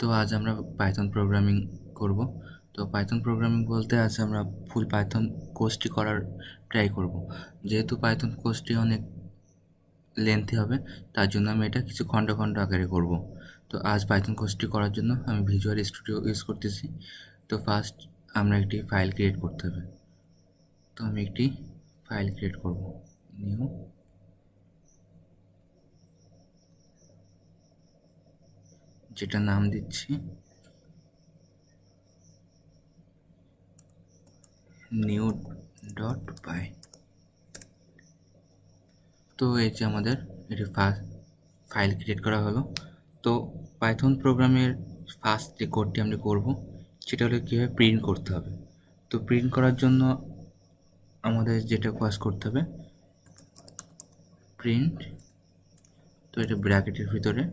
তো আজ আমরা পাইথন প্রোগ্রামিং করব। তো পাইথন প্রোগ্রামিং বলতে আজ আমরা ফুল পাইথন কোর্সটি করার ট্রাই করব। যেহেতু পাইথন কোর্সটি অনেক লেন্থি হবে, তার জন্য আমি এটা কিছু খণ্ড খণ্ড আকারে করব। তো আজ পাইথন কোর্সটি করার জন্য আমি ভিজুয়াল স্টুডিও ইউজ করতেছি। তো ফার্স্ট আমরা একটি ফাইল ক্রিয়েট করতে হবে। তো আমি একটি ফাইল ক্রিয়েট করব, নিউ, যেটা নাম দিচ্ছি new.py। তো এই যে আমাদের এটি ফাইল ক্রিয়েট করা হলো। তো পাইথন প্রোগ্রামের ফার্স্ট যে কোডটি আমরা করব সেটা হলো কীভাবে প্রিন্ট করতে হবে। তো প্রিন্ট করার জন্য আমাদের যেটা কাজ করতে হবে, প্রিন্ট, তো এটা ব্র্যাকেটের ভিতরে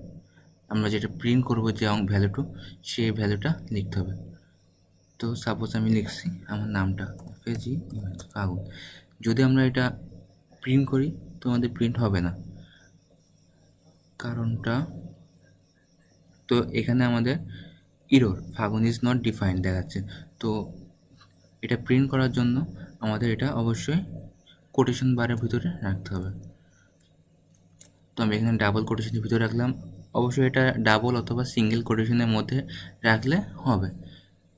আমরা যেটা প্রিন্ট করব যে ভ্যালুটা, সেই ভ্যালুটা লিখতে হবে। তো সাপোজ আমি লিখছি আমার নামটা FAG ফাগুন। যদি আমরা এটা প্রিন্ট করি তো আমাদের প্রিন্ট হবে না, কারণটা তো এখানে আমাদের ইরর ফাগুন ইজ নট ডিফাইন্ড দেখাচ্ছে। তো এটা প্রিন্ট করার জন্য আমাদের এটা অবশ্যই কোটেশন বারের ভিতরে রাখতে হবে। তো আমি এখানে ডাবল কোটেশনের ভিতরে রাখলাম। অবশ্যই এটা ডাবল অথবা সিঙ্গেল কোটেশনের মধ্যে রাখলে হবে।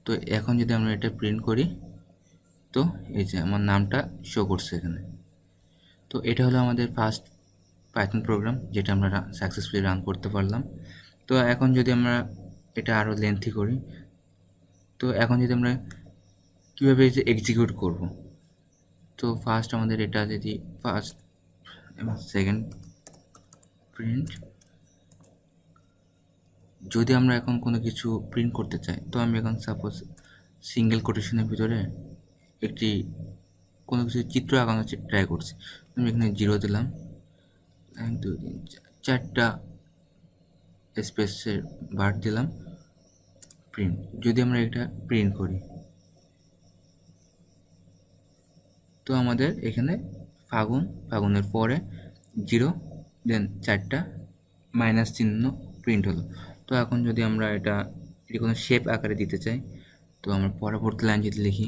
তো এখন যদি আমরা এটা প্রিন্ট করি তো এই যে আমার নামটা শো করছে এখানে। তো এটা হলো আমাদের ফার্স্ট পাইথন প্রোগ্রাম, যেটা আমরা সাকসেসফুলি রান করতে পারলাম। তো এখন যদি আমরা এটা আরও লেন্থি করি, তো এখন যদি আমরা কীভাবে যে এক্সিকিউট করব, তো ফার্স্ট আমাদের এটা যদি ফার্স্ট এবং সেকেন্ড প্রিন্ট, যদি আমরা এখন কোনো কিছু প্রিন্ট করতে চাই, তো আমি এখন সাপোজ সিঙ্গেল কোটেশনের ভিতরে একটি কোনো কিছু চিত্র আঁকানোর ট্রাই করছি। আমি এখানে 0 দিলাম, 1 2 3 4টা স্পেসের বার দিলাম, প্রিন্ট। যদি আমরা এটা প্রিন্ট করি তো আমাদের এখানে ফাগুনের পরে 0 দেন 4টা মাইনাস চিহ্ন প্রিন্ট হলো। তো এখন যদি আমরা এটা কোনো শেপ আকারে দিতে চাই, তো আমরা পরবর্তী লাইন যদি লিখি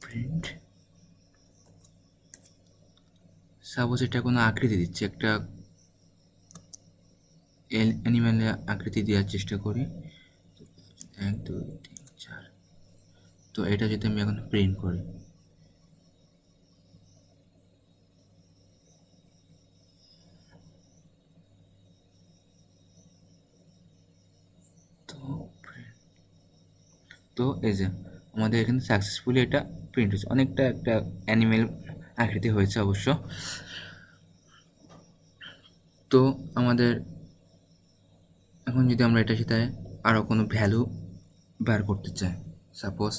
প্রিন্ট, সাপোজ এটা কোনো আকৃতি দিচ্ছে, একটা অ্যানিম্যালের আকৃতি দেওয়ার চেষ্টা করি, 1 2 3 4। তো এটা যদি আমি এখন প্রিন্ট করি, তো এই যে আমাদের এখানে সাকসেসফুলি এটা প্রিন্ট হয়েছে, অনেকটা একটা অ্যানিমেল আকৃতি হয়েছে অবশ্য। তো আমাদের এখন যদি আমরা এটার সাথে আরও কোনো ভ্যালু বার করতে চাই, সাপোজ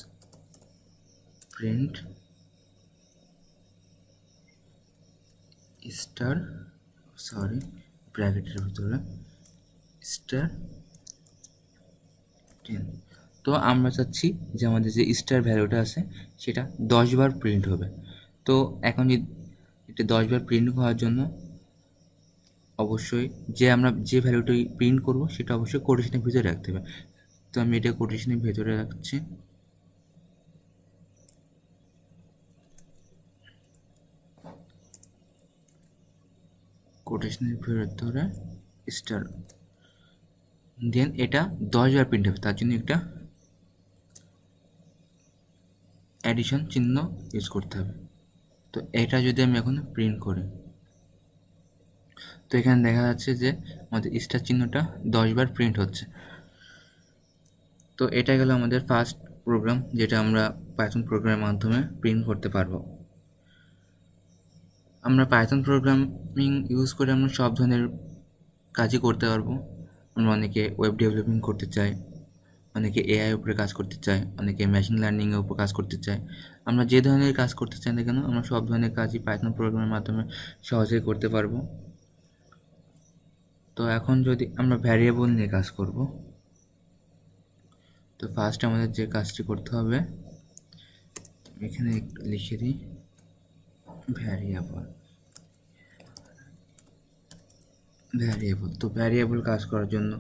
প্রিন্ট স্টার, ব্র্যাকেটের ভিতরে স্টার 10। তো আমরা চাচ্ছি যে আমাদের যে স্টার ভ্যালুটা আছে সেটা 10 বার প্রিন্ট হবে। তো এখন যদি এটা 10 বার প্রিন্ট হওয়ার জন্য অবশ্যই আমরা যে ভ্যালুটি প্রিন্ট করব সেটা অবশ্যই কোটেশনের ভিতরে রাখতে হবে। তো আমি এটা কোটেশনের ভিতরে রাখছি, কোটেশনের ভিতরে স্টার, দেন এটা 10 বার প্রিন্ট হবে, তার জন্য একটা অ্যাডিশন চিহ্ন ইউজ করতে হবে। তো এটা যদি আমি এখন প্রিন্ট করি, তো এখানে দেখা যাচ্ছে যে আমাদের স্টার চিহ্নটা 10 বার প্রিন্ট হচ্ছে। তো এটা গেল আমাদের ফার্স্ট প্রোগ্রাম, যেটা আমরা পাইথন প্রোগ্রামের মাধ্যমে প্রিন্ট করতে পারবো। আমরা পাইথন প্রোগ্রামিং ইউজ করে আমরা সব ধরনের কাজই করতে পারবো। আমরা অনেকে ওয়েব ডেভেলপিং করতে চাই, অনেকে এআই উপরে কাজ করতে চাই, অনেকে মেশিন লার্নিংয়ের উপর কাজ করতে চাই। আমরা যে ধরনের কাজ করতে চাই না কেন, আমরা সব ধরনের কাজই পাইথন প্রোগ্রামের মাধ্যমে সহজেই করতে পারবো। তো এখন যদি আমরা ভ্যারিয়েবল নিয়ে কাজ করব, তো ফার্স্ট আমাদের যে কাজটি করতে হবে, এখানে লিখে দিই ভ্যারিয়েবল। ভ্যারিয়েবল, তো ভ্যারিয়েবল কাজ করার জন্য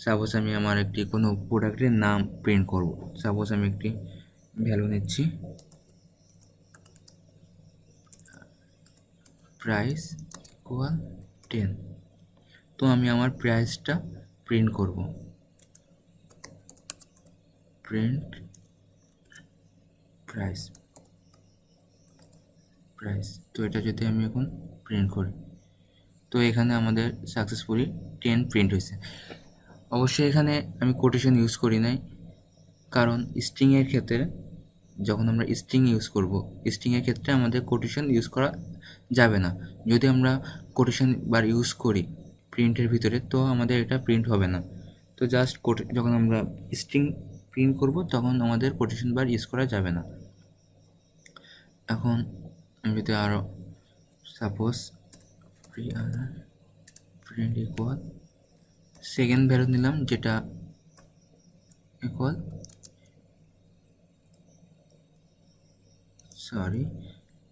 সাপোজ আমি আমার একটি কোনো প্রোডাক্টের নাম প্রিন্ট করব। সাপোজ আমি একটি ভ্যালু নিচ্ছি, প্রাইস ইকুয়াল 10। তো আমি আমার প্রাইসটা প্রিন্ট করব, প্রিন্ট প্রাইস, তো এটা যদি আমি এখন প্রিন্ট করি, তো এখানে আমাদের সাকসেসফুলি 10 প্রিন্ট হয়েছে। অবশ্যই এখানে আমি কোটেশন ইউজ করি নাই, কারণ স্ট্রিংয়ের ক্ষেত্রে যখন আমরা স্ট্রিং ইউজ করব, স্ট্রিংয়ের ক্ষেত্রে আমাদের কোটেশন ইউজ করা যাবে না। যদি আমরা কোটেশন বার ইউজ করি প্রিন্টের ভিতরে, তো আমাদের এটা প্রিন্ট হবে না। তো জাস্ট যখন আমরা স্ট্রিং প্রিন্ট করব তখন আমাদের কোটেশন বার ইউজ করা যাবে না। এখন আমি যদি আরও suppose print equal second value নিলাম, যেটা ইকুয়াল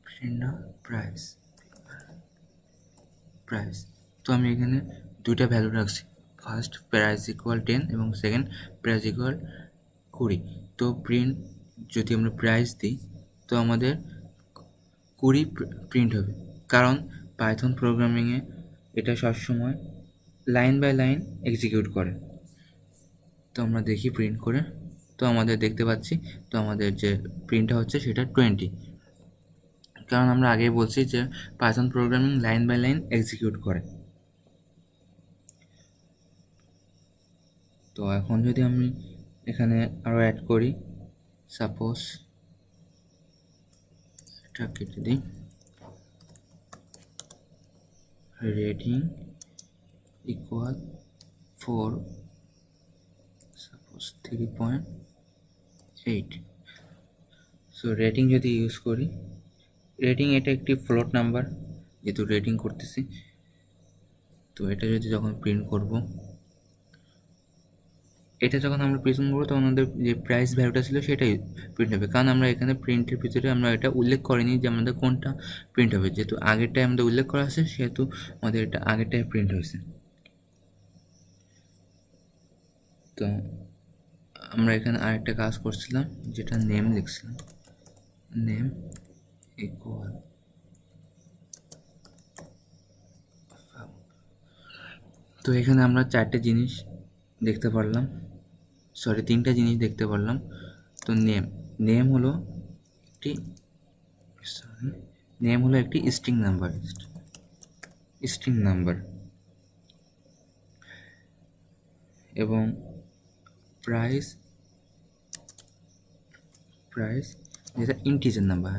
প্রিন্ট প্রাইস। তো আমি এখানে দুইটা ভ্যালু রাখছি, ফার্স্ট প্রাইস ইকুয়াল 10 এবং সেকেন্ড প্রাইস ইকুয়াল 20। তো প্রিন্ট যদি আমরা প্রাইস দিই তো আমাদের 20 প্রিন্ট হবে, কারণ পাইথন প্রোগ্রামিংয়ে এটা সবসময় লাইন বাই লাইন এক্সিকিউট করে। তো আমরা দেখি প্রিন্ট করে, তো আমাদের দেখতে পাচ্ছি তো আমাদের যে প্রিন্টটা হচ্ছে সেটা 20, কারণ আমরা আগে বলছি যে Python programming line by line execute করে। তো এখন যদি আমি এখানে আরও অ্যাড করি, সাপোজ এটা কেটে দিই, rating equal 4, suppose 3.8। So rating যদি ইউজ করি, রেটিং এটা একটি ফ্লোট নাম্বার, যেহেতু রেটিং করতেছি, তো এটা যদি যখন প্রিন্ট করব, এটা যখন আমরা প্রিন্ট করবো তখন আমাদের যে প্রাইস ভ্যালুটা ছিল সেটাই প্রিন্ট হবে, কারণ আমরা এখানে প্রিন্টের ভিতরে আমরা এটা উল্লেখ করিনি যে আমাদের কোনটা প্রিন্ট হবে। যেহেতু আগেরটায় আমাদের উল্লেখ করা আছে সেহেতু আমাদের এটা আগেরটায় প্রিন্ট হয়েছে। তো আমরা এখানে আরেকটা কাজ করছিলাম, যেটা নেম লিখছিলাম, নেম ইকুয়াল, তো এখানে আমরা চারটে জিনিস দেখতে পারলাম, তিনটা জিনিস দেখতে পারলাম। তো নেম হলো একটি স্ট্রিং নাম্বার, এবং প্রাইস যেটা ইন্টিজার নাম্বার,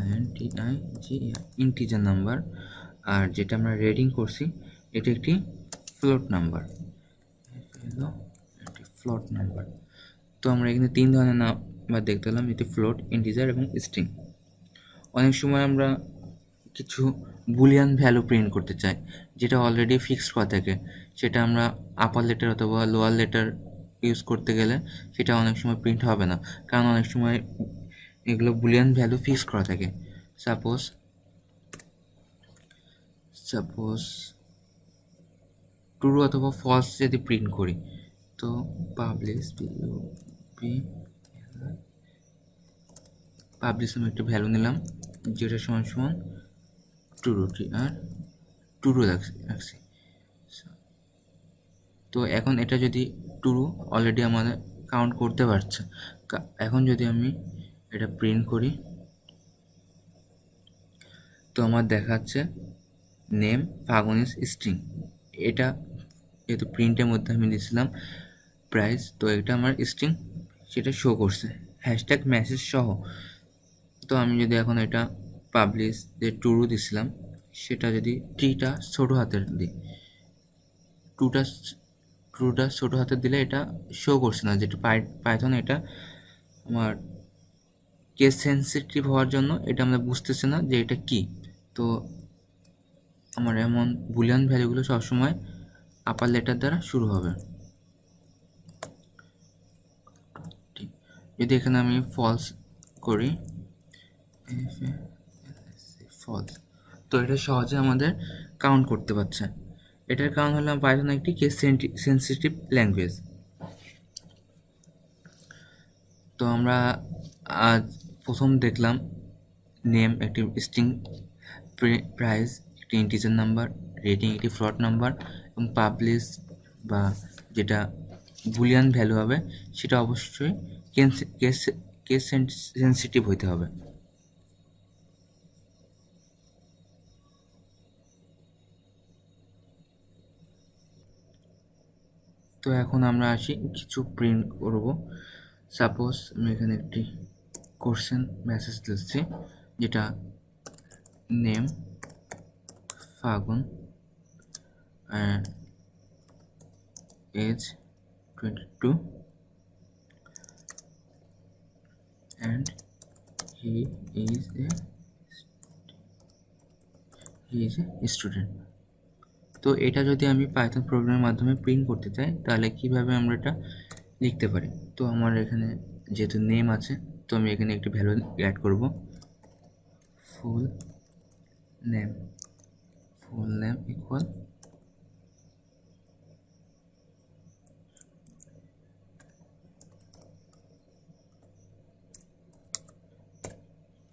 ইন্টিজার নাম্বার, আর যেটা আমরা রেটিং করছি এটা একটি ফ্লোট নাম্বার, তো আমরা এখানে তিন ধরনের নাম্বার দেখতে পেলাম, এটি ফ্লোট, ইন্টিজার এবং স্ট্রিং। অনেক সময় আমরা কিছু বুলিয়ান ভ্যালু প্রিন্ট করতে চাই যেটা অলরেডি ফিক্সড করা থাকে, সেটা আমরা আপার লেটার অথবা লোয়ার লেটার ইউজ করতে গেলে সেটা অনেক সময় প্রিন্ট হবে না, কারণ অনেক সময় এগুলো বুলিয়ান ভ্যালু ফিক্স করা থাকে। সাপোজ ট্রু অথবা ফলস যদি প্রিন্ট করি, তো পাবলিশ আমি একটা ভ্যালু নিলাম যেটা সমান ট্রু রাখছি। তো এখন এটা যদি ট্রু অলরেডি আমাদের কাউন্ট করতে পারছে। এখন যদি আমি এটা প্রিন্ট করি তো আমার দেখাচ্ছে নেম ফাগুনিস স্ট্রিং, এটা যেহেতু প্রিন্টের মধ্যে আমি দিয়েছিলাম প্রাইস, তো এটা আমার স্ট্রিং সেটা শো করছে হ্যাশট্যাগ মেসেজ সহ। তো আমি যদি এখন এটা পাবলিশ যে ট্রু দিছিলাম সেটা যদি টিটা ছোটো হাতের দিই, ট্রুটা ছোটো হাতের দিলে এটা শো করছে না, যেটা পাইথন এটা আমার কেস সেন্সিটিভ হওয়ার জন্য এটা আমরা বুঝতেছে না যে এটা কি। তো আমার এমন বুলিয়ান ভ্যালুগুলো সবসময় আপার লেটার দ্বারা শুরু হবে। যদি এখানে আমি ফলস করি, ফলস, তো এটা সহজে আমাদের কাউন্ট করতে পারছে, এটার কারণ হলো পাইথন একটি কেস সেন্সিটিভ ল্যাঙ্গুয়েজ। তো আমরা আজ প্রথম দেখলাম নেম একটি স্ট্রিং, প্রাইস একটি ইন্টিজার নাম্বার, রেটিং একটি ফ্লোট নাম্বার এবং পাবলিশ বা যেটা বুলিয়ান ভ্যালু হবে সেটা অবশ্যই কেস সেন্সিটিভ হতে হবে। তো এখন আমরা আসি কিছু প্রিন্ট করব। সাপোজ আমি এখানে একটি কোশ্চেন মেসেজ দিচ্ছি, যেটা নেম ফাগুন and age 22 and he is a student। তো এটা যদি আমি পাইথন প্রোগ্রামের মাধ্যমে প্রিন্ট করতে চাই তাহলে কিভাবে আমরা এটা লিখতে পারি। তো আমার এখানে যেহেতু নেম আছে, তো আমি এখানে একটি ভ্যালু অ্যাড করব, ফুল নেম ইকুয়াল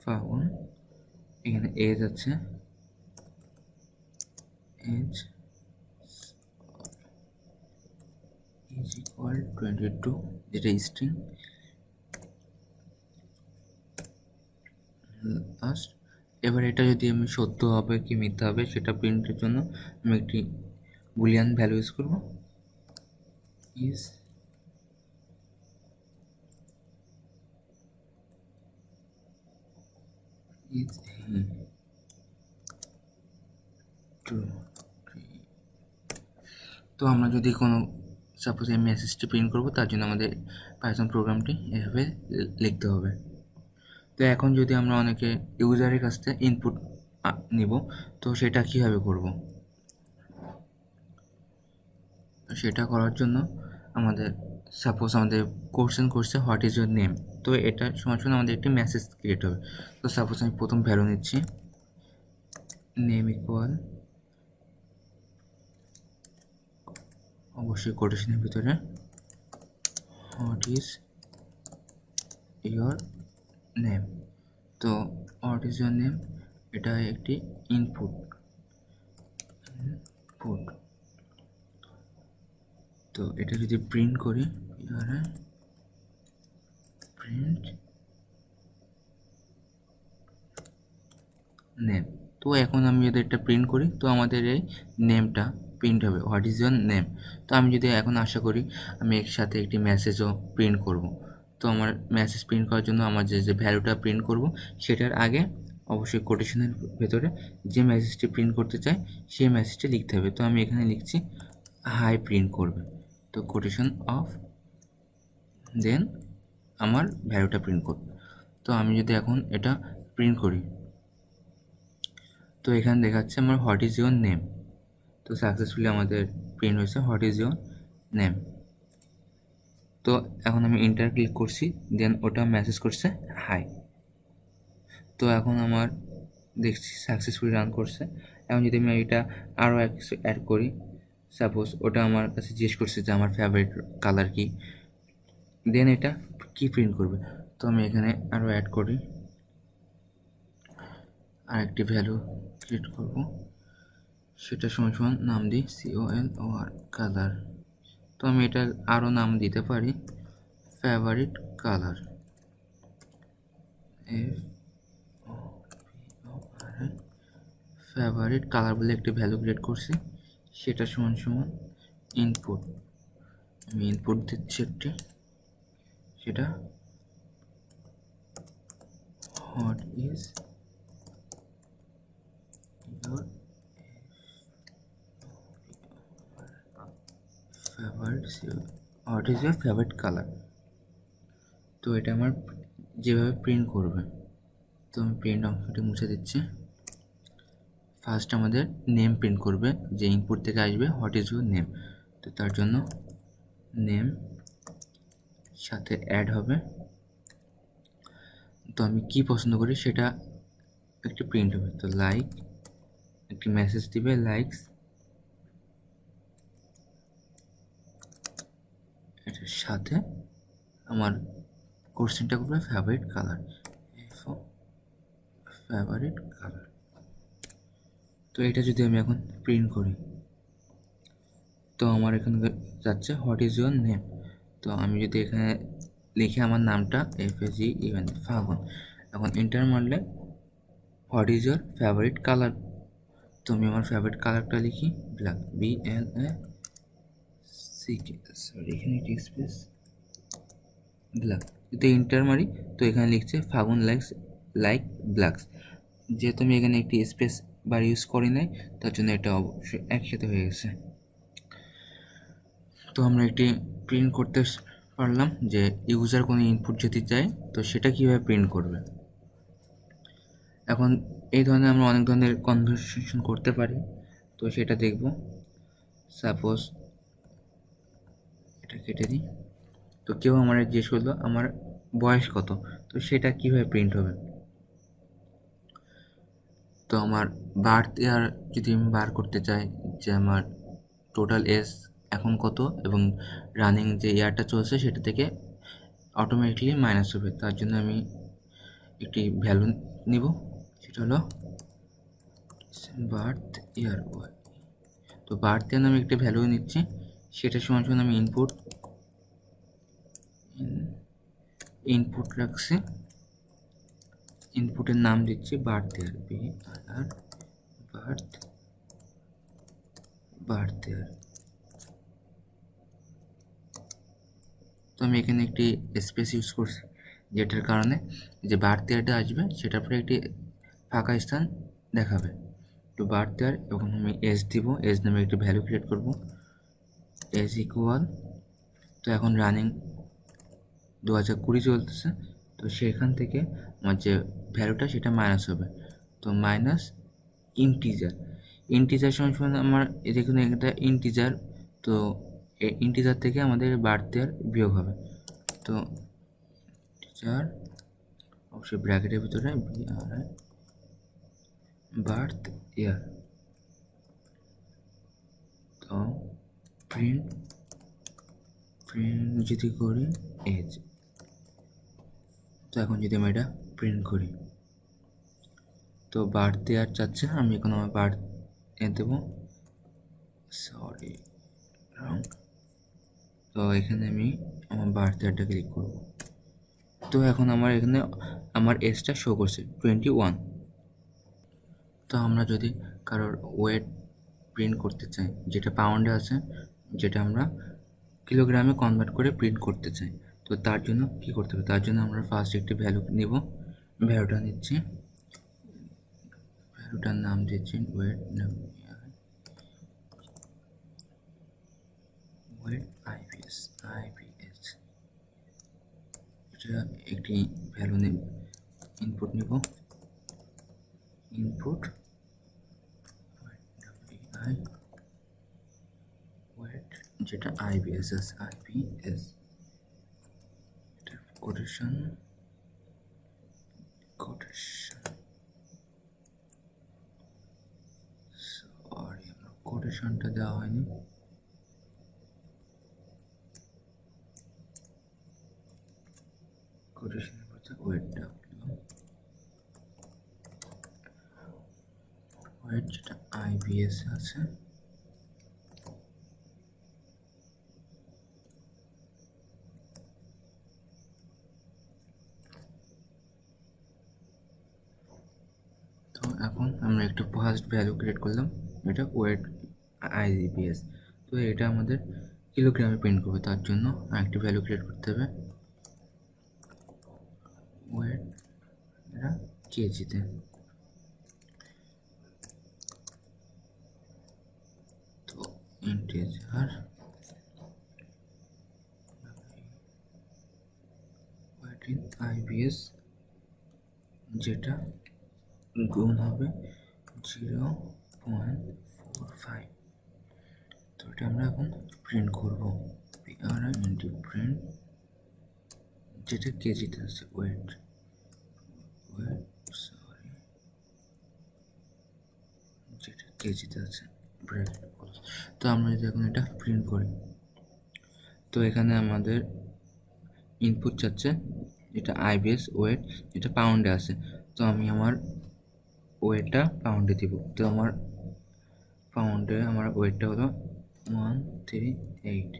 ফাগুন, এখানে এজ আছে, এজ is equal 22, যেটা স্ট্রিং লাস্ট। এবার এটা যদি আমি সত্য হবে কি মিথ্যা হবে সেটা প্রিন্টের জন্য আমি একটি বুলিয়ান ভ্যালু ইউজ করব, ইজ হি ট্রু। তো আমরা যদি কোনো সাপোজ এই মেসেজটি প্রিন্ট করব, তার জন্য আমাদের পাইথন প্রোগ্রামটি এভাবে লিখতে হবে। তো এখন যদি আমরা অনেকে ইউজারের কাছ থেকে ইনপুট নিব, তো সেটা কীভাবে করব? সেটা করার জন্য আমাদের সাপোজ আমাদের কোশ্চেন করছে হোয়াট ইজ ইউর নেম, তো এটা সময় আমাদের একটি মেসেজ ক্রিয়েট হবে। তো সাপোজ আমি প্রথম ভ্যালু নিচ্ছি নেম ইকুয়াল, অবশ্যই কোটেশনের ভিতরে হোয়াট ইজ ইয়োর নেম। তো হোয়াট ইজ ইয়োর নেম এটা একটি ইনপুট। তো এটা যদি প্রিন্ট করি, প্রিন্ট নেম, তো এখন আমি যদি এটা প্রিন্ট করি তো আমাদের এই নেমটা প্রিন্ট হবে, হোয়াট ইজ ইয়োর নেম। তো আমি যদি এখন আশা করি আমি এর সাথে একটি মেসেজও প্রিন্ট করব, তো আমার মেসেজ প্রিন্ট করার জন্য আমার যে ভ্যালুটা প্রিন্ট করব সেটার আগে অবশ্যই কোটেশনের ভেতরে যে মেসেজটি প্রিন্ট করতে চাই সেই মেসেজটি লিখতে হবে। তো আমি এখানে লিখছি হাই প্রিন্ট করবে, তো কোটেশন অফ, দেন আমার ভ্যালুটা প্রিন্ট করবে। তো আমি যদি এখন এটা প্রিন্ট করি তো এখানে দেখাচ্ছে আমার হোয়াট ইজ ইয়োর নেম, তো সাকসেসফুলি আমাদের প্রিন্ট হয়েছে হোয়াট ইজ ইয়োর নেম। তো এখন আমি এন্টার ক্লিক করছি, দেন ওটা মেসেজ করছে হাই। তো এখন আমার দেখছি সাকসেসফুলি রান করছে। এখন যদি আমি এটা আরও কিছু অ্যাড করি, সাপোজ ওটা আমার কাছে জিজ্ঞেস করছে যে আমার ফেভারিট কালার কি, দেন এটা কি প্রিন্ট করবে। তো আমি এখানে আরও অ্যাড করি, আরেকটি ভ্যালু ক্রিয়েট করব, সেটা সমান নাম দিই COLOR কালার। তো আমি এটা আরও নাম দিতে পারি ফেভারিট কালার, ফেভারিট কালার বলে একটি ভ্যালু ক্রিয়েট করছি, সেটা সমান ইনপুট। আমি ইনপুট দিচ্ছি একটি, সেটা what is your what is your favourite colour. তো এটা আমার যেভাবে প্রিন্ট করবে, তো আমি প্রিন্ট অংশটি মুছে দিচ্ছি। ফার্স্ট আমাদের নেম প্রিন্ট করবে, যে ইনপুট থেকে আসবে হোয়াট ইজ ইউর নেম, তো তার জন্য নেম সাথে অ্যাড হবে। তো আমি কি পছন্দ করি সেটা একটি প্রিন্ট হবে, তো লাইক একটি মেসেজ দিবে লাইকস সাথে আমার কোশ্চেনটা করবে ফেভারিট কালার, ফেভারিট কালার। তো এটা যদি আমি এখন প্রিন্ট করি, তো আমার এখানে যাচ্ছে হোয়াট ইজ ইউর নেম। তো আমি যদি এখানে লিখি আমার নামটা FAGUN ফাগুন, এখন এন্টার মারলে what is your favourite colour, তো আমি আমার ফেভারিট কালারটা লিখি ব্ল্যাক, BLACK, সরি এখানে একটি স্পেস, ব্ল্যাক। যদি এন্টার মারি তো এখানে লিখছে ফাগুন লাইক ব্ল্যাকস। যেহেতু আমি এখানে একটি স্পেস বার ইউজ করি নাই, তার জন্য এটা অবশ্যই একসাথে হয়ে গেছে। তো আমরা একটি প্রিন্ট করতে পারলাম যে ইউজার কোনো ইনপুট যদি চায় তো সেটা কীভাবে প্রিন্ট করবে। এখন এই ধরনের আমরা অনেক ধরনের কনভারসেশন করতে পারি, তো সেটা দেখব। সাপোজ এটা কেটে দিই। তো কেউ আমার জিজ্ঞেস করলো আমার বয়স কত, তো সেটা কীভাবে প্রিন্ট হবে। তো আমার বার্থ ইয়ার যদি আমি বার করতে চাই যে আমার টোটাল এজ এখন কত এবং রানিং যে ইয়ারটা চলছে সেটা থেকে অটোমেটিকলি মাইনাস হবে, তার জন্য আমি একটি ভ্যালু নিব, সেটা হলো বার্থ ইয়ার। তো বার্থ ইয়ার আমি একটা ভ্যালু নিচ্ছি, সেটা সমান সমান আমি ইনপুট রাখছি, ইনপুটের নাম দিচ্ছি বার্থ ইয়ার, BR বার্থ ইয়ার। তো আমি এখানে একটি স্পেস ইউজ করছি, যেটার কারণে যে বার্থ ইয়ারটা আসবে সেটার পরে একটি ফাঁকা স্থান দেখাবে। তো বার্থ ইয়ার, এবং আমি এজ দিব, এজ নামে একটি ভ্যালু ক্রিয়েট করব, এজ ইকুয়াল। তো এখন রানিং 2020 চলতেছে, তো সেখান থেকে আমার যে ভ্যালুটা সেটা মাইনাস হবে, তো মাইনাস ইন্টিজার সমান আমার দেখুন এটা ইন্টিজার, তো এই ইন্টিজার থেকে আমাদের বার্থ ইয়ার বিয়োগ হবে। তো ইন্টিজার অবশ্যই ব্র্যাকেটের ভিতরে BRI বার্থ ইয়ার। তো প্রিন্ট যদি করি এজ, তো এখন যদি আমি এটা প্রিন্ট করি তো বার্থ ইয়ার চাচ্ছে, আমি এখন আমার বার্থ ইয়ার দেবো, সরি রং। তো এখানে আমি আমার বার্থ ইয়ারটা ক্লিক করব। তো এখন আমার এখানে আমার এজটা শো করছে 21। তো আমরা যদি কারোর ওয়েট প্রিন্ট করতে চাই, যেটা পাউন্ডে আছে, যেটা আমরা কিলোগ্রামে কনভার্ট করে প্রিন্ট করতে চাই, তো তার জন্য কী করতে হবে, তার জন্য আমরা ফার্স্ট একটি ভ্যালু নিব, ভ্যালুটা নিচ্ছি, ভ্যালুটার নাম দিচ্ছি ওয়েট IBS। এটা একটি ভ্যালু নেব, ইনপুট নিব, ইনপুট ওয়েট যেটা IBS আছে, IBS এটা কোটেশন সরি আমার কোটেশনটা দেওয়া হয়নি, কোটেশনের মধ্যে ওয়েটটা ওয়েট যেটা IBS আছে, তো এখন আমরা একটা ফার্স্ট ভ্যালু ক্রিয়েট করলাম, এটা ওয়েট IBS। তো এটা আমাদের কিলোগ্রামে প্রিন্ট করবে, তার জন্য আরেকটি ভ্যালু ক্রিয়েট করতে হবে, ওয়েট এটা কেজিতে। তো ইন্টিজার ওয়েট ইন IBS যেটা গুণ হবে 0.45। তো এটা আমরা এখন প্রিন্ট করব, BRI ইন্টু প্রিন্ট যেটা কেজিতে আছে, ওয়েট সরি যেটা কেজিতে আছে ব্র্যাকেট। তো আমরা যদি এখন এটা প্রিন্ট করি তো এখানে আমাদের ইনপুট চাচ্ছে এটা আইবিএস ওয়েট, যেটা পাউন্ডে আছে। তো আমি আমার ওয়েটটা পাউন্ডে দিব। তো আমার পাউন্ডে আমার ওয়েটটা হলো 138।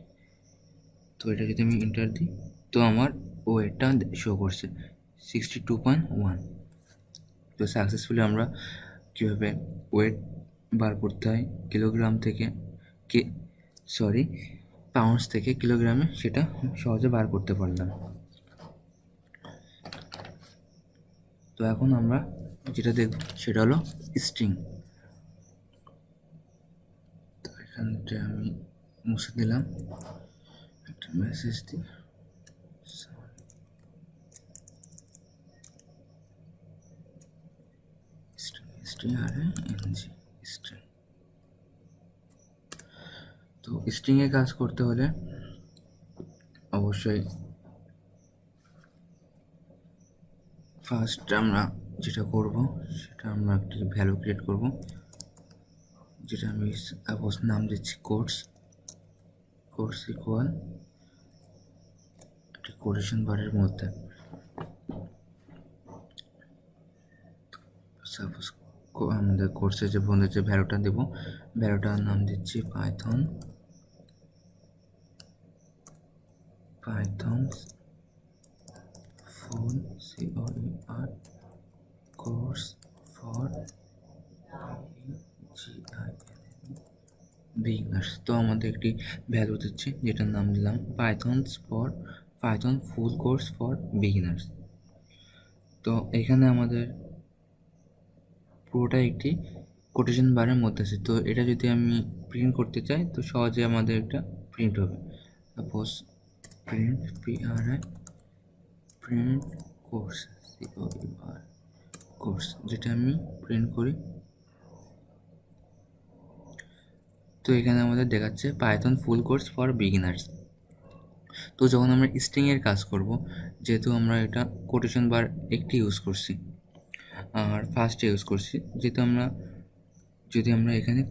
তো এটা যদি আমি এন্টার দিই তো আমার ওয়েটটা শো করছে 62.1। তো সাকসেসফুলি আমরা কীভাবে ওয়েট বার করতে হয় কিলোগ্রাম থেকে পাউন্ডস থেকে কিলোগ্রামে, সেটা সহজে বার করতে পারলাম। তো এখন আমরা যেটা দেখব সেটা হলো স্ট্রিং। তো এখানটা আমি মুছে দিলাম, একটা মেসেজ দিই। স্ট্রিং। তো স্ট্রিংয়ে কাজ করতে হলে অবশ্যই ফার্স্ট আমরা যেটা করব সেটা আমরা একটি ভ্যালু ক্রিয়েট করব, যেটা আমি সাপোজ নাম দিচ্ছি কোর্স ইকুয়াল একটি কোটেশন বারের মধ্যে সাপোজ আমাদের কোর্সে যে বন্ধুর যে ভ্যালুটা দেব, ভ্যালুটার নাম দিচ্ছি Python full course for beginners. তো আমাদের একটি ভ্যালু দিচ্ছি যেটার নাম দিলাম Python full course for beginners. তো এখানে আমাদের পুরোটা একটি কোটেশন বারের মধ্যে আছে। তো এটা যদি আমি প্রিন্ট করতে চাই তো সহজে আমাদের এটা প্রিন্ট হবে। সাপোজ প্রিন্ট প্রিন্ট কোর্স যেটা আমি প্রিন্ট করি, তো এখানে আমাদের দেখাচ্ছে Python full course for beginners. তো যখন আমরা স্ট্রিংয়ের কাজ করব, যেহেতু আমরা এটা কোটেশন বার একটি ইউজ করছি আর ফার্স্টে ইউজ করছি, যেহেতু যদি আমরা এখানে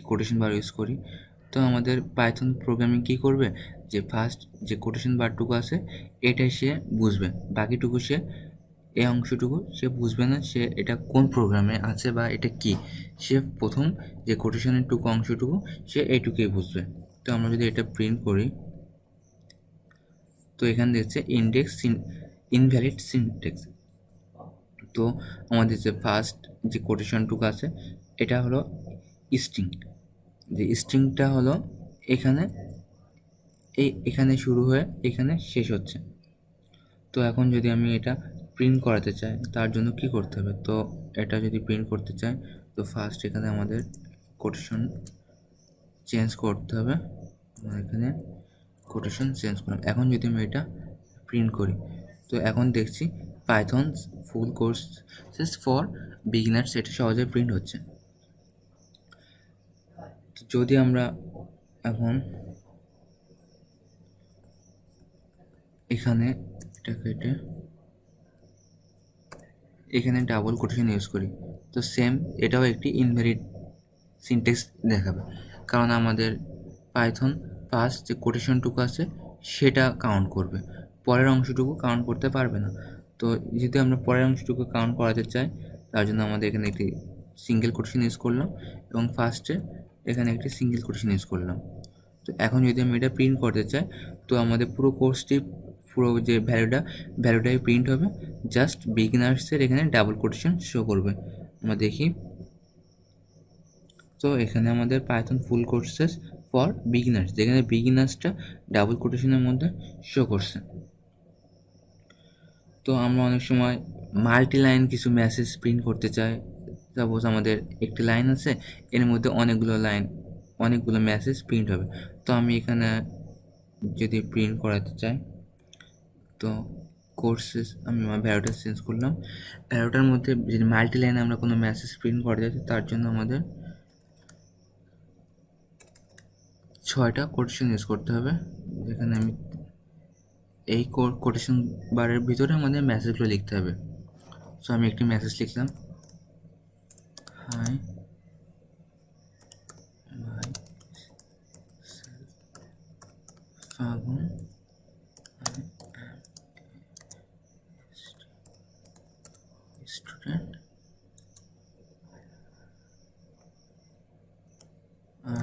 কোটেশন বার ইউজ করি, তো আমাদের পাইথন প্রোগ্রামিং কী করবে, যে ফার্স্ট যে কোটেশন বারটুকু আছে এটাই সে বুঝবে, বাকিটুকু সে এই অংশটুকু সে বুঝবে না, সে এটা কোন প্রোগ্রামে আছে বা এটা কি, সে প্রথম যে কোটেশনের অংশটুকু সে এইটুকুই বুঝবে। তো আমরা যদি এটা প্রিন্ট করি তো এখানে দেখছে ইনভ্যালিড সিনট্যাক্স। তো আমাদের যে ফার্স্ট যে কোটেশনটুকু আছে এটা হলো স্ট্রিং, যে স্ট্রিংটা হলো এখানে শুরু হয়ে এখানে শেষ হচ্ছে। তো এখন যদি আমি এটা প্রিন্ট করাতে চাই তার জন্য কি করতে হবে, তো এটা যদি প্রিন্ট করতে চাই তো ফার্স্ট এখানে আমাদের কোটেশন চেঞ্জ করতে হবে। এখানে কোটেশন চেঞ্জ করলাম। এখন যদি আমি এটা প্রিন্ট করি তো এখন দেখছি Python full courses for beginners এটা সহজে প্রিন্ট হচ্ছে। যদি আমরা এখন এখানে এটা কেটে এখানে ডাবল কোটেশন ইউজ করি তো সেম এটাও একটি ইনভ্যালিড সিনট্যাক্স দেখাবে, কারণ আমাদের পাইথন ফার্স্ট যে কোটেশনটুকু আছে সেটা কাউন্ট করবে, পরের অংশটুকু কাউন্ট করতে পারবে না। তো যদি আমরা পরের অংশটুকু কাউন্ট করাতে চাই তার জন্য আমাদের এখানে একটি সিঙ্গেল কোটেশন ইউজ করলাম এবং ফার্স্টে এখানে একটি সিঙ্গেল কোটেশন ইউজ করলাম। তো এখন যদি আমি এটা প্রিন্ট করতে চাই তো আমাদের পুরো যে ভ্যালুটাই প্রিন্ট হবে, জাস্ট বিগিনার্সের এখানে ডাবল কোটেশন শো করবে। আমরা দেখি, তো এখানে আমাদের Python full courses for beginners, যেখানে বিগিনার্সটা ডাবল কোটেশনের মধ্যে শো করছে। তো আমরা অনেক সময় মাল্টি লাইন কিছু মেসেজ প্রিন্ট করতে চাই, সাপোজ আমাদের একটি লাইন আছে এর মধ্যে অনেকগুলো মেসেজ প্রিন্ট হবে। তো আমি এখানে যদি প্রিন্ট করাতে চাই তো কোর্সেস আমি আমার ভ্যালুটা চেঞ্জ করলাম। ভ্যালুটার মধ্যে যদি মাল্টি লাইনে আমরা কোনো মেসেজ প্রিন্ট করতে চাই তার জন্য আমাদের 6টা কোটেশন ইউজ করতে হবে, যেখানে আমি এই কোটেশন বারের ভিতরে আমাদের মেসেজগুলো লিখতে হবে। সো আমি একটি মেসেজ লিখলাম, হাই ফাগুন student I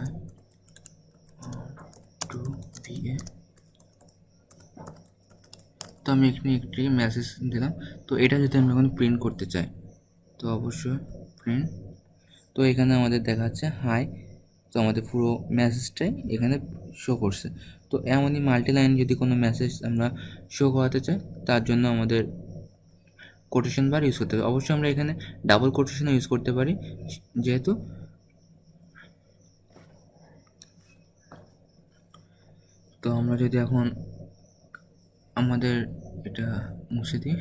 want to be a তো আমি এখানে একটি মেসেজ দিলাম। তো এটা যদি আমি এখন প্রিন্ট করতে চাই তো অবশ্যই প্রিন্ট। তো এখানে আমাদের দেখাচ্ছে হাই। তো আমাদের পুরো মেসেজটাই এখানে শো করছে। তো এমনই মাল্টি লাইন যদি কোনো মেসেজ আমরা শো করাতে চাই তার জন্য আমাদের কোটেশন বার ইউজ করতে হবে। অবশ্যই আমরা এখানে ডাবল কোটেশনও ইউজ করতে পারি, যেহেতু তো আমরা যদি এখন আমাদের এটা মুছে দিই,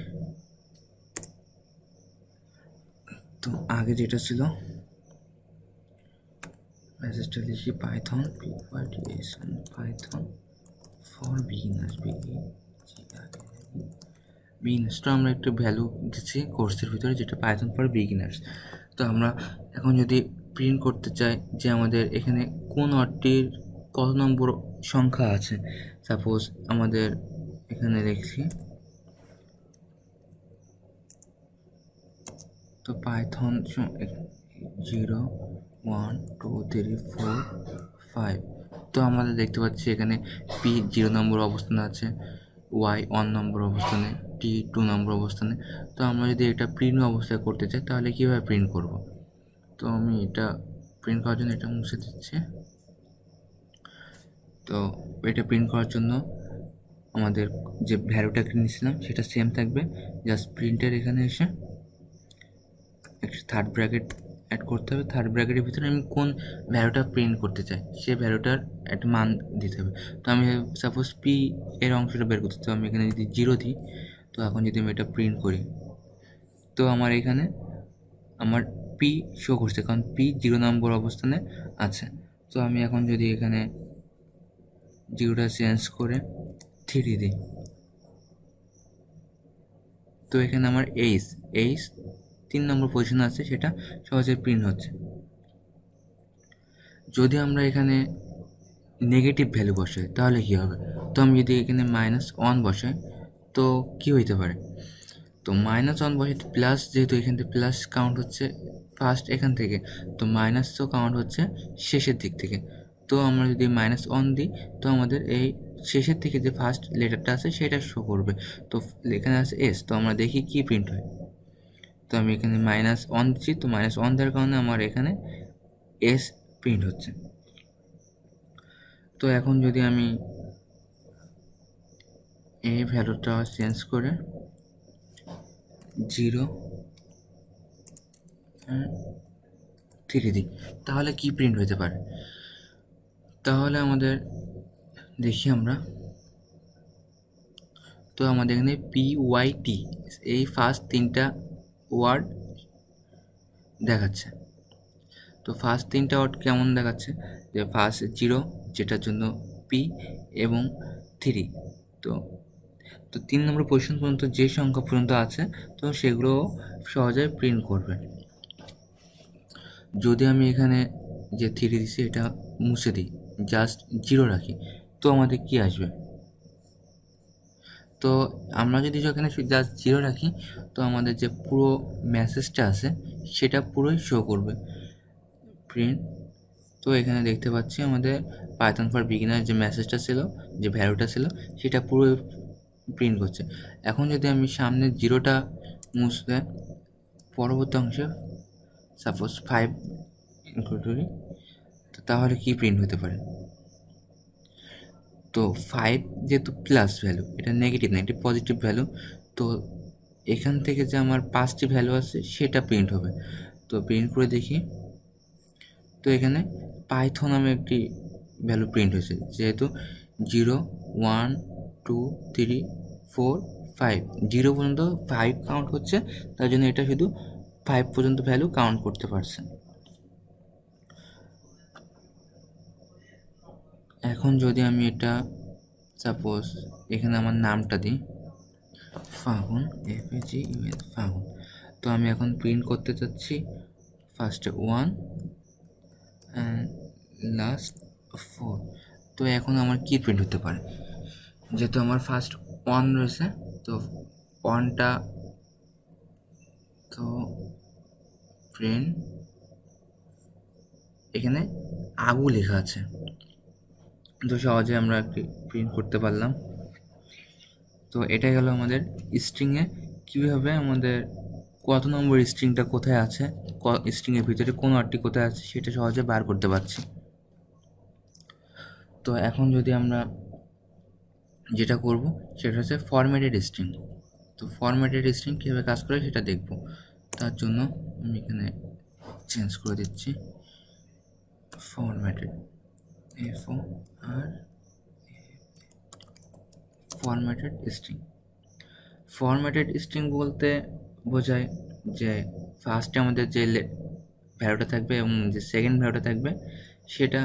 তো আগে যেটা ছিল মেসেজটা লিখি পাইথন পাইথন ফর বিগিনার্স বিগিনার্সটা আমরা একটু ভ্যালু দিচ্ছি কোর্সের ভিতরে, যেটা পাইথন ফর বিগিনার্স। তো আমরা এখন যদি প্রিন্ট করতে চাই যে আমাদের এখানে কোন ওয়ার্ডটির কত নম্বর সংখ্যা আছে, সাপোজ আমাদের এখানে লিখছি তো পাইথন 0 1 2 3 4 5। তো আমাদের দেখতে পাচ্ছি এখানে পি 0 নম্বর অবস্থানে আছে, ওয়াই 1 নম্বর অবস্থানে, টি 2 নম্বর অবস্থানে। তো আমরা যদি এটা প্রিন্ট অবস্থায় করতে চাই তাহলে কীভাবে প্রিন্ট করব? তো আমি এটা প্রিন্ট করার জন্য এটা মুছে দিচ্ছি। তো এটা প্রিন্ট করার জন্য আমাদের যে ভ্যালুটা নিয়েছিলাম সেটা সেম থাকবে, জাস্ট প্রিন্টের এখানে এসে একটা থার্ড ব্র্যাকেট অ্যাড করতে হবে। থার্ড ব্র্যাকেটের ভিতরে আমি কোন ভ্যালুটা প্রিন্ট করতে চাই সেই ভ্যালুটার একটা মান দিতে হবে। তো আমি সাপোজ পি এর অংশটা বের করতে, তো আমি এখানে যদি 0 দিই, তো এখন যদি আমি এটা প্রিন্ট করি তো আমার এখানে আমার পি শো করছে, কারণ পি 0 নম্বর অবস্থানে আছে। তো আমি এখন যদি এখানে 0টা চেঞ্জ করে 3 দিই, তো এখানে আমার এইচ 3 নম্বর পজিশন আছে, সেটা সহজে প্রিন্ট হচ্ছে। যদি আমরা এখানে নেগেটিভ ভ্যালু বসাই তাহলে কী হবে? তো আমি যদি এখানে -1 বসাই তো কী হইতে পারে? তো -1 বসাই প্লাস, যেহেতু এখান থেকে প্লাস কাউন্ট হচ্ছে ফার্স্ট এখান থেকে, তো মাইনাস তো কাউন্ট হচ্ছে শেষের দিক থেকে। তো আমরা যদি -1 দিই তো আমাদের এই শেষের থেকে যে ফার্স্ট লেটারটা আছে সেটা শো করবে। তো এখানে আছে এস, তো আমরা দেখি কি প্রিন্ট হয়। তো আমি এখানে -1 দিচ্ছি, তো -1 দেওয়ার কারণে আমার এখানে এস প্রিন্ট হচ্ছে। তো এখন যদি আমি এই ভ্যালুটা চেঞ্জ করে 0 3 দিই তাহলে কি প্রিন্ট হতে পারে? তাহলে আমাদের দেখি আমরা, তো আমাদের এখানে PYT এই ফার্স্ট 3টা ওয়ার্ড দেখাচ্ছে। তো ফার্স্ট 3টা ওয়ার্ড কেমন দেখাচ্ছে? যে ফার্স্ট 0 যেটার জন্য পি এবং 3, তো 3 নম্বর পজিশন পর্যন্ত যে সংখ্যা পর্যন্ত আছে তো সেগুলো সহজে প্রিন্ট করবে। যদি আমি এখানে যে 3 দিচ্ছি এটা মুছে দিই, জাস্ট 0 রাখি, তো আমাদের কি আসবে? তো আমরা যদি এখানে জাস্ট 0 রাখি তো আমাদের যে পুরো মেসেজটা আছে সেটা পুরোই শো করবে প্রিন্ট। তো এখানে দেখতে পাচ্ছি আমাদের পাইথন ফর বিগিনার যে মেসেজটা ছিল, যে ভ্যালুটা ছিল সেটা পুরো প্রিন্ট করছে। এখন যদি আমি সামনে 0টা মুছে পরবর্তী অংশে সাপোজ 5 ইনক্লুড করি, তো তাহলে কি প্রিন্ট হতে পারে? তো 5 যেহেতু প্লাস ভ্যালু, এটা নেগেটিভ না, এটা পজিটিভ ভ্যালু, তো এখান থেকে যে আমার 5টি ভ্যালু আছে সেটা প্রিন্ট হবে। তো প্রিন্ট করে দেখি, তো এখানে পাইথন নামে একটি ভ্যালু প্রিন্ট হয়েছে, যেহেতু 0 1 2 3 4 5 0 পর্যন্ত 5 কাউন্ট হচ্ছে, তার জন্য এটা শুধু 5 পর্যন্ত ভ্যালু কাউন্ট করতে পারছে। এখন যদি আমি এটা সাপোজ এখানে আমার নামটা দিই ফাগুন, FAGUN ফাগুন, তো আমি এখন প্রিন্ট করতে চাচ্ছি ফার্স্টে 1 অ্যান্ড লাস্ট 4। তো এখন আমার কি প্রিন্ট হতে পারে? যেহেতু আমার ফার্স্ট ওয়ান রয়েছে, তো ওয়ানটা তো প্রিন্ট, এখানে আগু লেখা আছে, তো সহজে আমরা একটি প্রিন্ট করতে পারলাম। তো এটাই হলো আমাদের স্ট্রিংয়ে কীভাবে আমাদের কত নম্বর স্ট্রিংটা কোথায় আছে, স্ট্রিংয়ের ভিতরে কোন ওয়ার্ডটি কোথায় আছে সেটা সহজে বার করতে পারছি। তো এখন যদি আমরা যেটা করব সেটা হচ্ছে ফরম্যাটেড স্ট্রিং। তো ফরম্যাটেড স্ট্রিং কীভাবে কাজ করে সেটা দেখব। তার জন্য আমি এখানে চেঞ্জ করে দিচ্ছি formatted, formatted string. Formatted string বলতে বোঝায় যে ফার্স্টে আমাদের যে ভ্যালুটা থাকবে এবং যে সেকেন্ড ভ্যালুটা থাকবে সেটা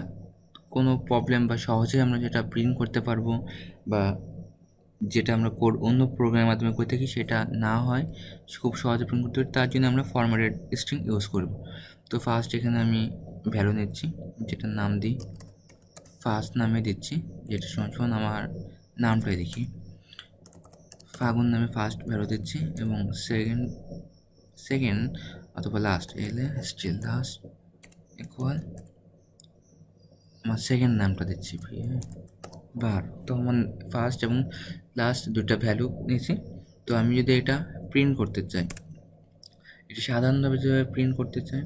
কোনো প্রবলেম বা সহজে আমরা যেটা প্রিন্ট করতে পারবো, বা যেটা আমরা কোড অন্য প্রোগ্রামের মাধ্যমে করে থাকি সেটা না হয়, খুব সহজে প্রিন্ট করতে পারি, তার জন্য আমরা ফরম্যাটেড স্ট্রিং ইউজ করব। তো ফার্স্ট এখানে আমি ভ্যালু নিচ্ছি, যেটার নাম দিই ফার্স্ট নামে দিচ্ছি, যেটা সমান আমার নামটাই দেখি ফাগুন নামে ফার্স্ট ভ্যালু দিচ্ছি, এবং সেকেন্ড অথবা লাস্ট এলে স্টিল লাস্ট ইকুয়াল আমার সেকেন্ড নামটা দিচ্ছি বার। তো আমার ফার্স্ট এবং লাস্ট দুটা ভ্যালু নিয়েছি। তো আমি যদি এটা প্রিন্ট করতে চাই, এটা সাধারণভাবে যেভাবে প্রিন্ট করতে চাই,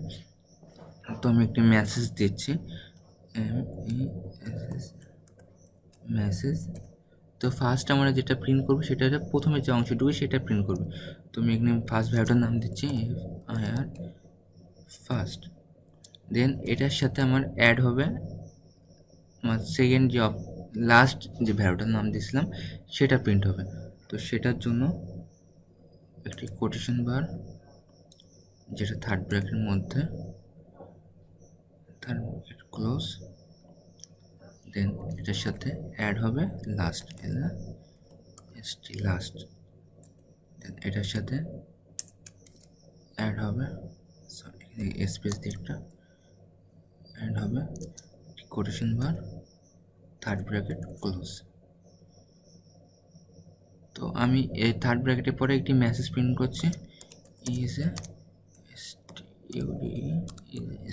তো আমি একটি মেসেজ দিচ্ছি মেসেজ। তো ফার্স্ট আমরা যেটা প্রিন্ট করবো সেটা হচ্ছে প্রথমে যে অংশটুকু সেটা প্রিন্ট করবে। তো আমি এখানে ফার্স্ট ভ্যালুটার নাম দিচ্ছি FIR ফার্স্ট, দেন এটার সাথে আমার অ্যাড হবে আমার সেকেন্ড যে লাস্ট যে ভ্যালুটার নাম দিয়েছিলাম সেটা প্রিন্ট হবে। তো সেটার জন্য একটি কোটেশন বার, যেটা থার্ড ব্র্যাকেটের মধ্যে, থার্ড ব্র্যাকেট ক্লোজ, দেন এটার সাথে অ্যাড হবে লাস্ট লাস্ট, দেন এটার সাথে অ্যাড হবে স্পেস দিয়ে একটা অ্যাড হবে কোটেশন বার থার্ড ব্র্যাকেট ক্লোজ। তো আমি এই থার্ড ব্র্যাকেটের পরে একটি মেসেজ প্রিন্ট করছি, ইজ এ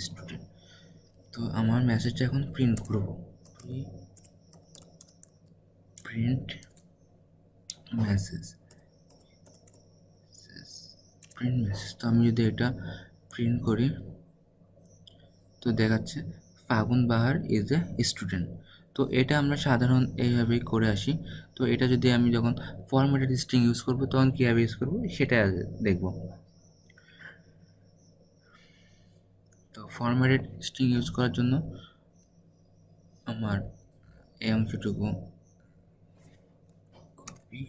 স্টুডেন্ট। তো আমার মেসেজটা এখন প্রিন্ট করব, প্রিন্ট মেসেজ, প্রিন্ট মেসেজ। তো আমি যদি এটা প্রিন্ট করি তো দেখাচ্ছে ফাগুন বাহার ইজ এ স্টুডেন্ট। তো এটা আমরা সাধারণ এইভাবেই করে আসি। তো এটা যদি আমি যখন ফরম্যাটেড স্ট্রিং ইউজ করব তখন কীভাবে ইউজ করব সেটা দেখব। তো ফরম্যাটেড স্ট্রিং ইউজ করার জন্য আমার এই অংশটুকু কপি,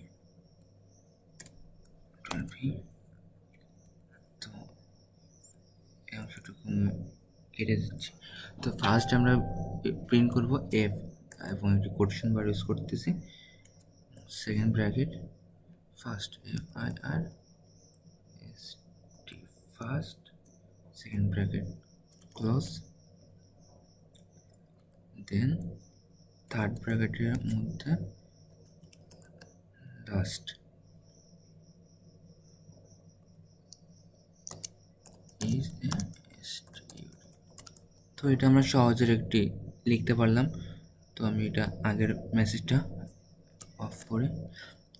তো এই অংশটুকু কেটে দিচ্ছি। তো ফার্স্ট আমরা প্রিন্ট করব এফ, এবং একটি কোটেশন বার ইউজ করতেছি, second bracket first FIR first, second bracket close, then third ব্র্যাকেটের মধ্যে লাস্ট ইজ এ স্টুডেন্ট। তো এটা আমরা সহজের একটি লিখতে পারলাম। তো আমি এটা আগের মেসেজটা অফ করে,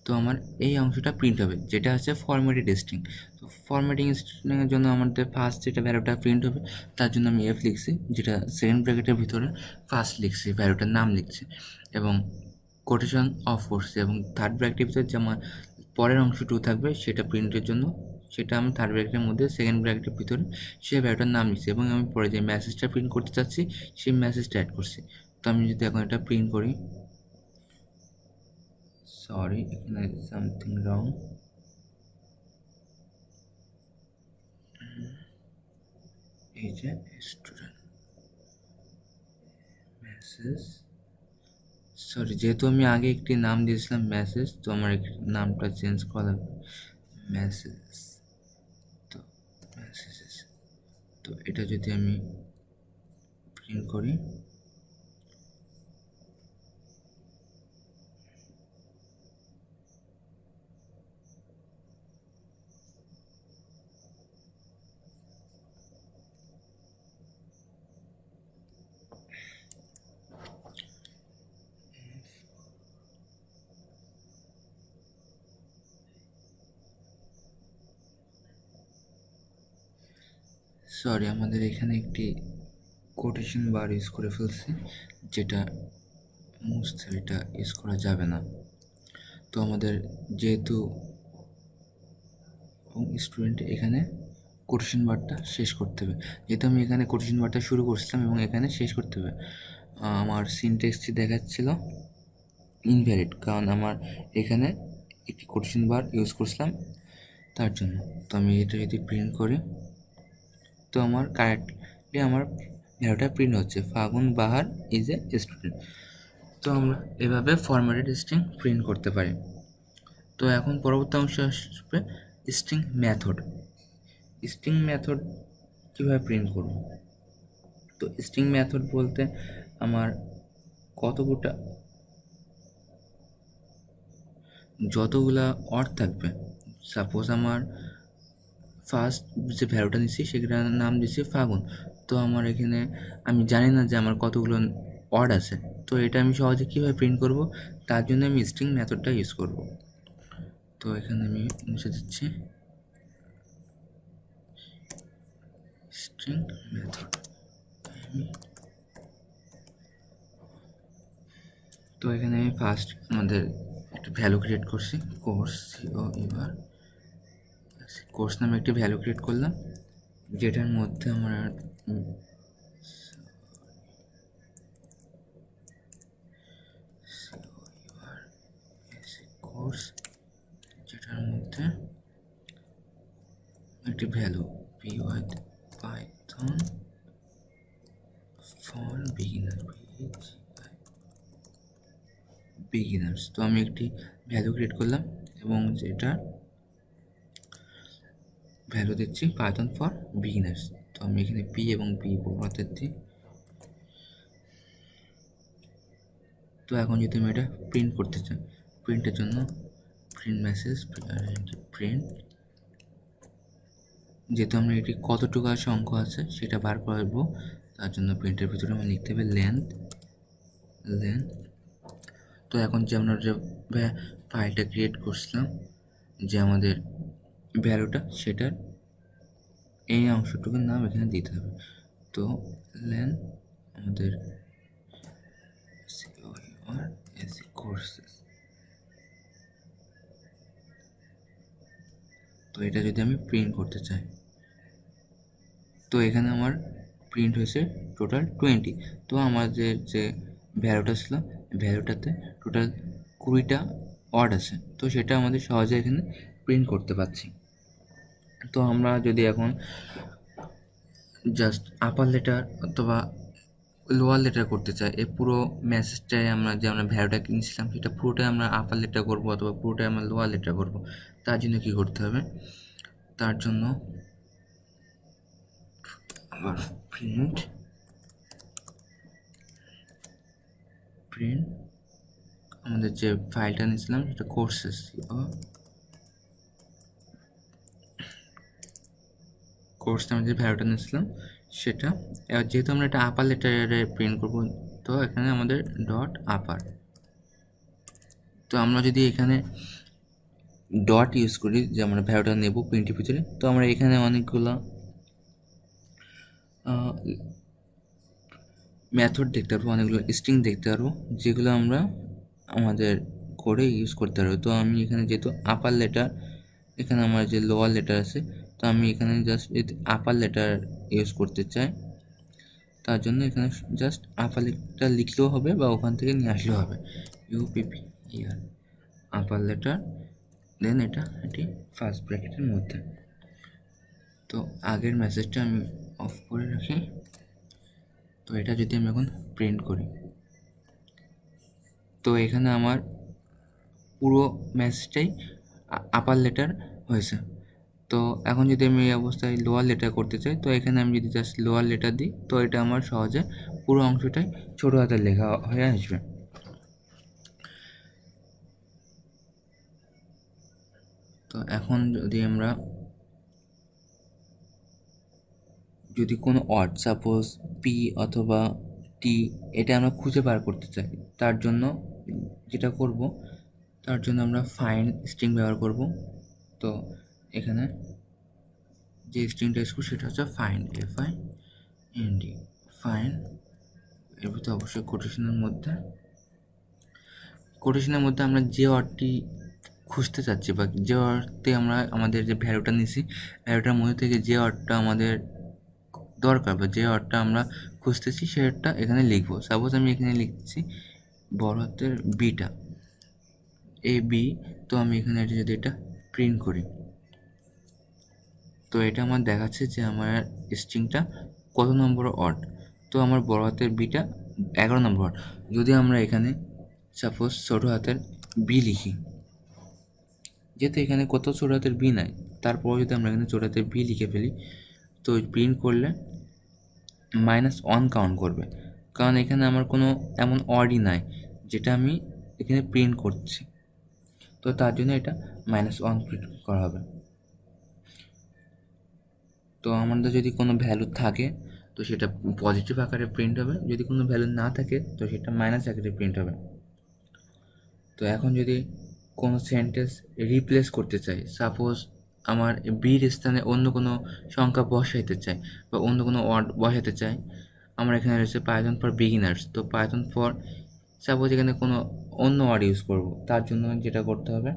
তো আমার এই অংশটা প্রিন্ট হবে যেটা হচ্ছে ফরম্যাটেড স্ট্রিং। তো ফরম্যাটিং স্ট্রিংয়ের জন্য আমাদের ফার্স্ট যেটা ভ্যালুটা প্রিন্ট হবে তার জন্য আমি F লিখছি, যেটা সেকেন্ড ব্র্যাকেটের ভিতরে ফার্স্ট লিখছি, ভ্যালুটার নাম লিখছি এবং কোটেশন অফ করছি, এবং থার্ড ব্র্যাকেটের ভিতরে যে আমার পরের অংশটুকু থাকবে সেটা প্রিন্টের জন্য সেটা আমি থার্ড ব্র্যাকেটের মধ্যে সেকেন্ড ব্র্যাকেটের ভিতরে সেই ভ্যালুটার নাম লিখছি, এবং আমি পরে যে মেসেজটা প্রিন্ট করতে চাচ্ছি সেই মেসেজটা অ্যাড করছি। তো আমি যদি এখন এটা প্রিন্ট করি, সরি এখানে সামথিং রং, এই যে স্টুডেন্ট মেসেজ, সরি যেহেতু আমি আগে একটি নাম দিয়েছিলাম মেসেজ, তো আমার নামটা চেঞ্জ করা লাগবে মেসেজ। তো মেসেজেস, তো এটা যদি আমি প্রিন্ট করি, সরি, আমাদের এখানে একটি কোটেশন বার ইউজ করে ফেলছি, যেটা মুছতে এটা ইউজ করা যাবে না। তো আমাদের যেহেতু স্টুডেন্ট এখানে কোটেশন বারটা শেষ করতে হবে, যেহেতু আমি এখানে কোটেশন বারটা শুরু করছিলাম এবং এখানে শেষ করতে হবে। আমার সিনট্যাক্সটি দেখাচ্ছিল ইনভ্যালিড, কারণ আমার এখানে একটি কোটেশন বার ইউজ করছিলাম তার জন্য। তো আমি এটা যদি প্রিন্ট করি তো আমার কারেক্টলি আমার ভ্যালুটা প্রিন্ট হচ্ছে, ফাগুন বাহার ইজ এ স্টুডেন্ট। তো আমরা এভাবে ফরম্যাটেড স্ট্রিং প্রিন্ট করতে পারি। তো এখন পরবর্তী অংশ আসবে স্ট্রিং মেথড। স্ট্রিং মেথড কীভাবে প্রিন্ট করব? তো স্ট্রিং মেথড বলতে আমার যতগুলা অর্ড থাকবে, সাপোজ আমার ফার্স্ট যে ভ্যালুটা নিচ্ছি সেটার নাম দিচ্ছি ফাগুন। তো আমার এখানে আমি জানি না যে আমার কতগুলো অর্ড আছে, তো এটা আমি সহজে কীভাবে প্রিন্ট করব, তার জন্য আমি স্ট্রিং মেথডটা ইউজ করব। তো এখানে আমি মুছে দিচ্ছি স্ট্রিং মেথড। তো এখানে আমি ফার্স্ট আমাদের একটা ভ্যালু ক্রিয়েট করছি, কোর্স এবার কোর্স নামে একটি ভ্যালু ক্রিয়েট করলাম, যেটার মধ্যে আমার কোর্স, যেটার মধ্যে একটি ভ্যালু পাইথন ফর বিগিনার্স। তো আমি একটি ভ্যালু ক্রিয়েট করলাম এবং যেটা ভ্যালু দিচ্ছি পাইথন ফর বিগিনার্স। তো আমি এখানে পি এবং পি বলতে দিই। তো এখন যদি আমি এটা প্রিন্ট করতে চাই, প্রিন্টের জন্য প্রিন্ট মেসেজ প্রিন্ট, যেহেতু আমরা এটি কতটুকু অঙ্ক আছে সেটা বার করবো, তার জন্য প্রিন্টের ভিতরে আমি লিখতে হবে লেন্থ। তো এখন যে আমরা যে ফাইলটা ক্রিয়েট করছিলাম, যে আমাদের ভ্যালুটা, সেটার এই অংশটুকুর নাম এখানে দিতে হবে। তো লেন্থ আমাদের কোর্সেস। তো এটা যদি আমি প্রিন্ট করতে চাই, তো এখানে আমার প্রিন্ট হয়েছে টোটাল 20। তো আমাদের যে ভ্যালুটা ছিল, ভ্যালুটাতে টোটাল 20টা ওয়ার্ড আছে, তো সেটা আমাদের সহজে এখানে প্রিন্ট করতে পারছি। তো আমরা যদি এখন জাস্ট আপার লেটার অথবা লোয়ার লেটার করতে চাই, এই পুরো মেসেজটাই আমরা ভ্যালুটা কিনেছিলাম সেটা পুরোটাই আমরা আপার লেটার করবো অথবা পুরোটাই আমরা লোয়ার লেটার করবো, তার জন্য কী করতে হবে? তার জন্য আবার প্রিন্ট আমাদের যে ফাইলটা নিয়েছিলাম সেটা কোর্সেস, কোর্স নামে যে ভ্যালুটা নিয়েছিলাম সেটা, এবার যেহেতু আমরা এটা আপার লেটারে প্রিন্ট করবো, তো এখানে আমাদের ডট আপার। তো আমরা যদি এখানে ডট ইউজ করি, যে আমরা ভ্যালুটা নেব প্রিন্টের ভিতরে, তো আমরা এখানে অনেকগুলো মেথড দেখতে পারবো, অনেকগুলো স্ট্রিং দেখতে পারবো, যেগুলো আমরা আমাদের করে ইউজ করতে পারবো। তো আমি এখানে যেহেতু আপার লেটার, এখানে আমার যে লোয়ার লেটার আছে, তো আমি এখানে জাস্ট আপার লেটার ইউজ করতে চাই, তার জন্য এখানে জাস্ট আপার লেটার লিখলেও হবে বা ওখান থেকে নিয়ে আসলেও হবে, ইউপিপি ইয়ার আপার লেটার, দেন এটি ফার্স্ট ব্র্যাকেটের মধ্যে। তো আগের মেসেজটা আমি অফ করে রাখি। তো এটা যদি আমি এখন প্রিন্ট করি, তো এখানে আমার পুরো মেসেজটাই আপার লেটার হয়েছে। তো এখন যদি আমি এই অবস্থায় লোয়ার লেটার করতে চাই, তো এখানে আমি যদি জাস্ট লোয়ার লেটার দিই, তো এটা আমার সহজে পুরো অংশটাই ছোটো হাতের লেখা হয়ে আসবে। তো এখন যদি কোনো ওয়ার্ড, সাপোজ পি অথবা টি, এটা আমরা খুঁজে বার করতে চাই, তার জন্য যেটা করব, তার জন্য আমরা ফাইন্ড স্ট্রিং ব্যবহার করব। তো এখানে যে স্ট্রিংটা ইউজ করবো সেটা হচ্ছে ফাইন্ড, FIND, ফাইন্ড। এর ভিতরে অবশ্যই কোটেশনের মধ্যে আমরা যে ওয়ার্ডটি খুঁজতে চাচ্ছি বা যে ওয়ার্ডতে আমরা আমাদের যে ভ্যালুটা নিছি ভ্যালুটার মধ্যে থেকে যে ওয়ার্ডটা আমাদের দরকার বা যে ওয়ার্ডটা আমরা খুঁজতেছি সেটা এখানে লিখবো। সাপোজ আমি এখানে লিখছি বড় হাতের বিটা, AB। তো আমি এখানে যদি এটা প্রিন্ট করি, তো এটা আমার দেখাচ্ছে যে আমার স্ট্রিংটা কত নম্বর ওয়ার্ড। তো আমার বড় হাতের বিটা 11 নম্বর ওয়ার্ড। যদি আমরা এখানে সাপোজ ছোটো হাতের বি লিখি, যেহেতু এখানে কত ছোটো হাতের বি নাই, তারপর যদি আমরা এখানে ছোটো হাতের বি লিখে ফেলি, তো প্রিন্ট করলে -1 কাউন্ট করবে, কারণ এখানে আমার কোনো এমন ওয়ার্ডই নাই যেটা আমি এখানে প্রিন্ট করছি। তো তার জন্য এটা -1 প্রিন্ট করা হবে। তো আমাদের যদি কোনো ভ্যালু থাকে তো সেটা পজিটিভ আকারে প্রিন্ট হবে, যদি কোনো ভ্যালু না থাকে তো সেটা মাইনাস আকারে প্রিন্ট হবে। তো এখন যদি কোনো সেন্টেন্স রিপ্লেস করতে চাই, সাপোজ আমার বির স্থানে অন্য কোনো সংখ্যা বসাইতে চাই বা অন্য কোনো ওয়ার্ড বসাতে চাই, আমরা এখানে রয়েছে পাইথন ফর বিগিনার্স। তো পাইথন ফর সাপোজ এখানে কোনো অন্য ওয়ার্ড ইউজ করব, তার জন্য যেটা করতে হবে,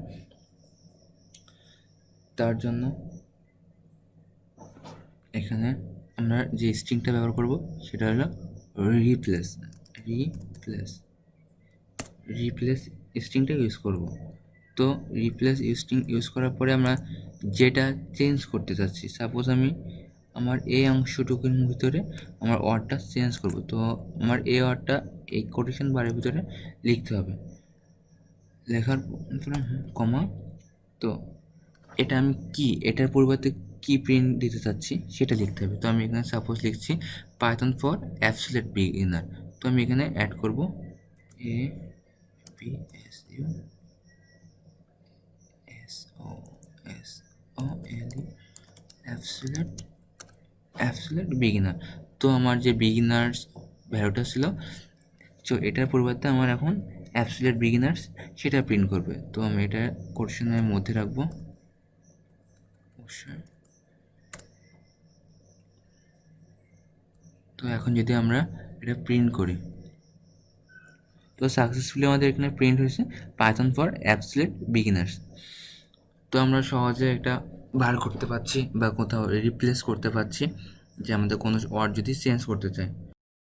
তার জন্য এখানে আমরা যে স্ট্রিংটা ব্যবহার করব সেটা হলো রিপ্লেস স্ট্রিংটা ইউজ করব। তো রিপ্লেস স্ট্রিং ইউজ করার পরে আমরা যেটা চেঞ্জ করতে চাচ্ছি, সাপোজ আমি আমার এই অংশটুকুর ভিতরে আমার ওয়ার্ডটা চেঞ্জ করব, তো আমার এই ওয়ার্ডটা এই কোটেশন বারের ভিতরে লিখতে হবে, লেখার কমা। তো এটা আমি এটার পরিবর্তে কি প্রিন্ট দিতে চাচ্ছি সেটা লিখতে হবে। তো আমি এখানে সাপোজ লিখছি পাইথন ফর অ্যাবসলিউট বিগিনার। তো আমি এখানে অ্যাড করব অ্যাবসলিউট বিগিনার। তো আমার যে বিগিনার্স ভ্যালুটা ছিল, তো এটার পরিবর্তে আমার এখন অ্যাবসলিউট বিগিনার্স সেটা প্রিন্ট করবে। তো আমি এটা কোটেশনের মধ্যে রাখবো অবশ্যই। তো এখন যদি আমরা এটা প্রিন্ট করি, তো সাকসেসফুলি আমাদের এখানে প্রিন্ট হয়েছে পাইথন ফর অ্যাবসলিউট বিগিনার্স। তো আমরা সহজে এটা বার করতে পারছি বা কোথাও রিপ্লেস করতে পারছি যে আমাদের কোনো ওয়ার্ড যদি চেঞ্জ করতে চাই।